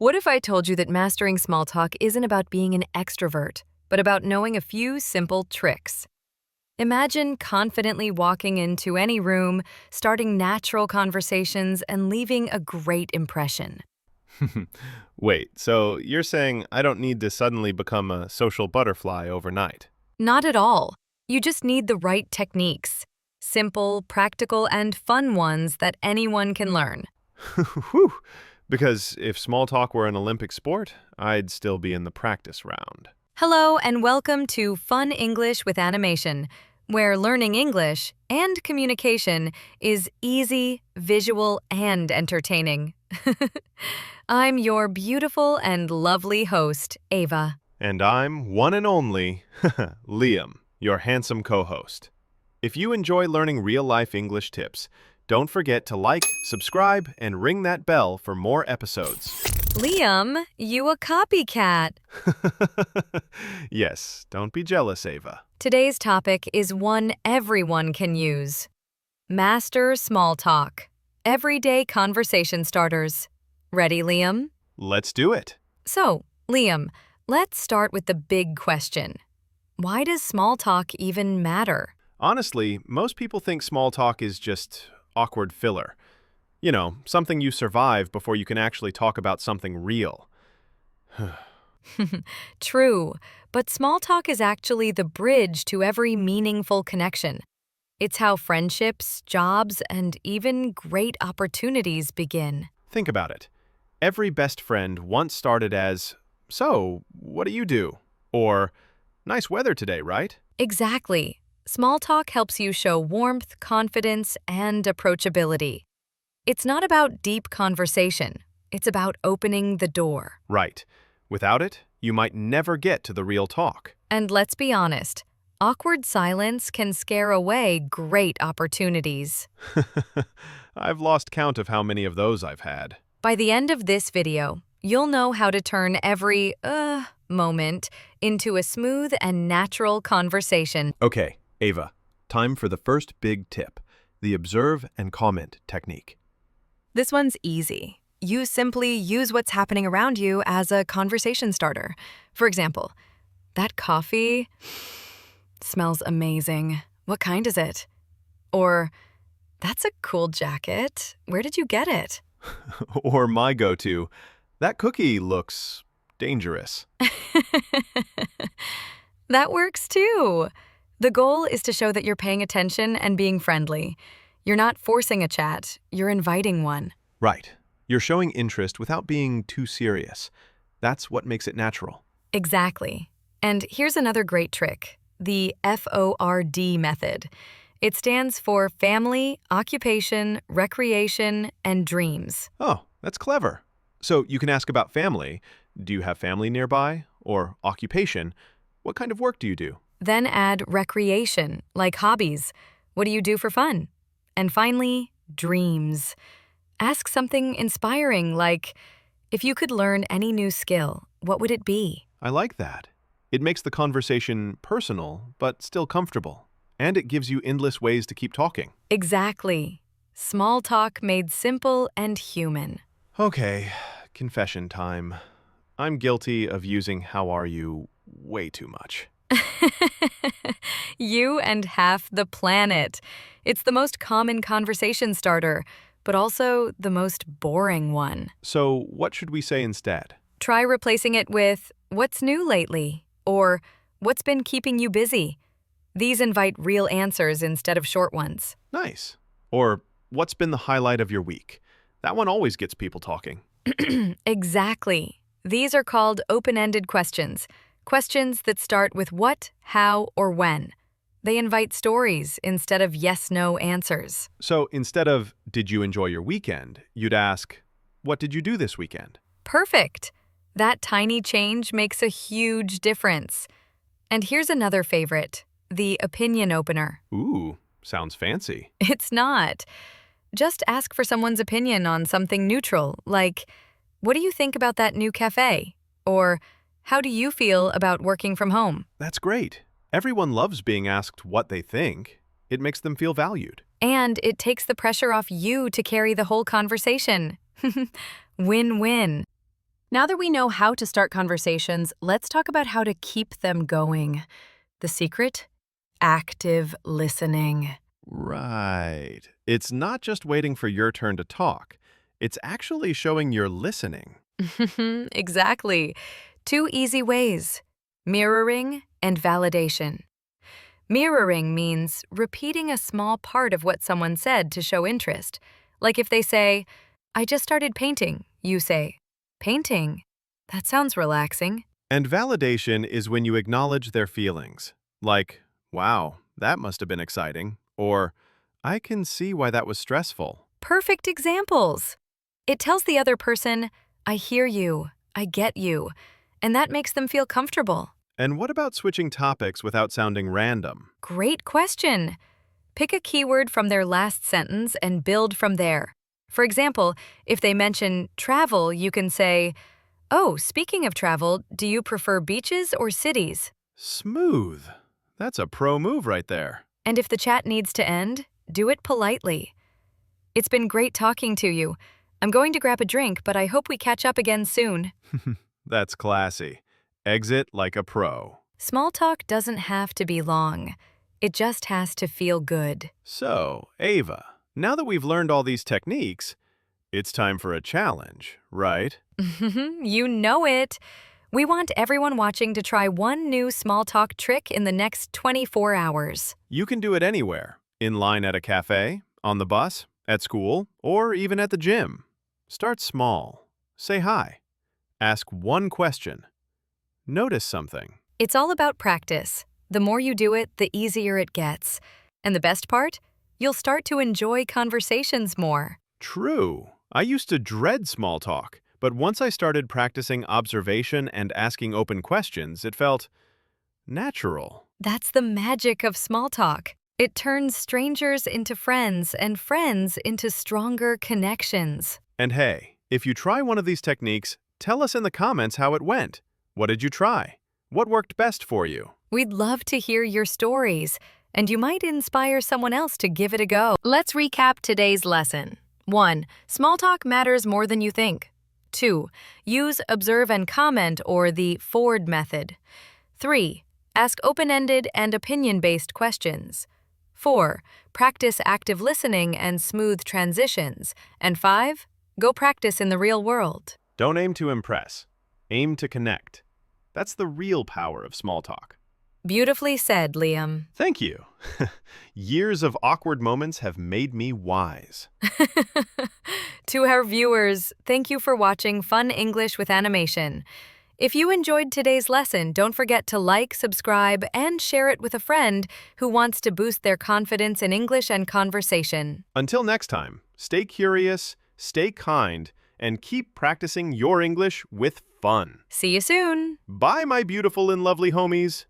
What if I told you that mastering small talk isn't about being an extrovert, but about knowing a few simple tricks? Imagine confidently walking into any room, starting natural conversations, and leaving a great impression. Wait, so you're saying I don't need to suddenly become a social butterfly overnight? Not at all. You just need the right techniques. Simple, practical, and fun ones that anyone can learn. Whew. Because if small talk were an Olympic sport, I'd still be in the practice round. Hello, and welcome to Fun English with Animation, where learning English and communication is easy, visual, and entertaining. I'm your beautiful and lovely host, Ava. And I'm one and only Liam, your handsome co-host. If you enjoy learning real-life English tips, don't forget to like, subscribe, and ring that bell for more episodes. Liam, you a copycat. Yes, don't be jealous, Ava. Today's topic is one everyone can use. Master small talk. Everyday conversation starters. Ready, Liam? Let's do it. So, Liam, let's start with the big question. Why does small talk even matter? Honestly, most people think small talk is just awkward filler. You know, something you survive before you can actually talk about something real. True, but small talk is actually the bridge to every meaningful connection. It's how friendships, jobs, and even great opportunities begin. Think about it. Every best friend once started as, "So, what do you do?" Or, "Nice weather today, right?" Exactly. Small talk helps you show warmth, confidence, and approachability. It's not about deep conversation. It's about opening the door. Right. Without it, you might never get to the real talk. And let's be honest, awkward silence can scare away great opportunities. I've lost count of how many of those I've had. By the end of this video, you'll know how to turn every moment into a smooth and natural conversation. Okay, Ava, time for the first big tip, the observe and comment technique. This one's easy. You simply use what's happening around you as a conversation starter. For example, that coffee smells amazing. What kind is it? Or, that's a cool jacket. Where did you get it? Or my go-to, that cookie looks dangerous. That works too. The goal is to show that you're paying attention and being friendly. You're not forcing a chat, you're inviting one. Right. You're showing interest without being too serious. That's what makes it natural. Exactly. And here's another great trick, the F.O.R.D method. It stands for family, occupation, recreation, and dreams. Oh, that's clever. So you can ask about family. Do you have family nearby? Or occupation? What kind of work do you do? Then add recreation, like hobbies. What do you do for fun? And finally, dreams. Ask something inspiring like, if you could learn any new skill, what would it be? I like that. It makes the conversation personal, but still comfortable. And it gives you endless ways to keep talking. Exactly. Small talk made simple and human. Okay, confession time. I'm guilty of using "how are you" way too much. You and half the planet. It's the most common conversation starter, but also the most boring one. So what should we say instead? Try replacing it with, "What's new lately?" or "What's been keeping you busy?" These invite real answers instead of short ones. Nice. Or, what's been the highlight of your week? That one always gets people talking. Exactly. These are called open-ended questions. Questions that start with what, how, or when. They invite stories instead of yes-no answers. So instead of, "Did you enjoy your weekend?" you'd ask, "What did you do this weekend?" Perfect. That tiny change makes a huge difference. And here's another favorite, the opinion opener. Ooh, sounds fancy. It's not. Just ask for someone's opinion on something neutral, like, "What do you think about that new cafe?" Or, "How do you feel about working from home?" That's great. Everyone loves being asked what they think. It makes them feel valued. And it takes the pressure off you to carry the whole conversation. Win-win. Now that we know how to start conversations, let's talk about how to keep them going. The secret? Active listening. Right. It's not just waiting for your turn to talk. It's actually showing you're listening. Exactly. Two easy ways: mirroring and validation. Mirroring means repeating a small part of what someone said to show interest. Like if they say, "I just started painting," you say, "Painting? That sounds relaxing." And validation is when you acknowledge their feelings. Like, wow, that must have been exciting. Or, I can see why that was stressful. Perfect examples. It tells the other person, "I hear you, I get you," and that makes them feel comfortable. And what about switching topics without sounding random? Great question. Pick a keyword from their last sentence and build from there. For example, if they mention travel, you can say, "Oh, speaking of travel, do you prefer beaches or cities?" Smooth. That's a pro move right there. And if the chat needs to end, do it politely. It's been great talking to you. I'm going to grab a drink, but I hope we catch up again soon. That's classy. Exit like a pro. Small talk doesn't have to be long. It just has to feel good. So, Ava, now that we've learned all these techniques, it's time for a challenge, right? You know it. We want everyone watching to try one new small talk trick in the next 24 hours. You can do it anywhere. In line at a cafe, on the bus, at school, or even at the gym. Start small. Say hi. Ask one question. Notice something. It's all about practice. The more you do it, the easier it gets. And the best part? You'll start to enjoy conversations more. True. I used to dread small talk, but once I started practicing observation and asking open questions, it felt natural. That's the magic of small talk. It turns strangers into friends and friends into stronger connections. And hey, if you try one of these techniques, tell us in the comments how it went. What did you try? What worked best for you? We'd love to hear your stories, and you might inspire someone else to give it a go. Let's recap today's lesson. 1. Small talk matters more than you think. 2. Use observe and comment or the F.O.R.D method. 3. Ask open-ended and opinion-based questions. 4. Practice active listening and smooth transitions. And 5. Go practice in the real world. Don't aim to impress. Aim to connect. That's the real power of small talk. Beautifully said, Liam. Thank you. Years of awkward moments have made me wise. To our viewers, thank you for watching Fun English with Animation. If you enjoyed today's lesson, don't forget to like, subscribe, and share it with a friend who wants to boost their confidence in English and conversation. Until next time, stay curious, stay kind, and keep practicing your English with fun. See you soon. Bye, my beautiful and lovely homies.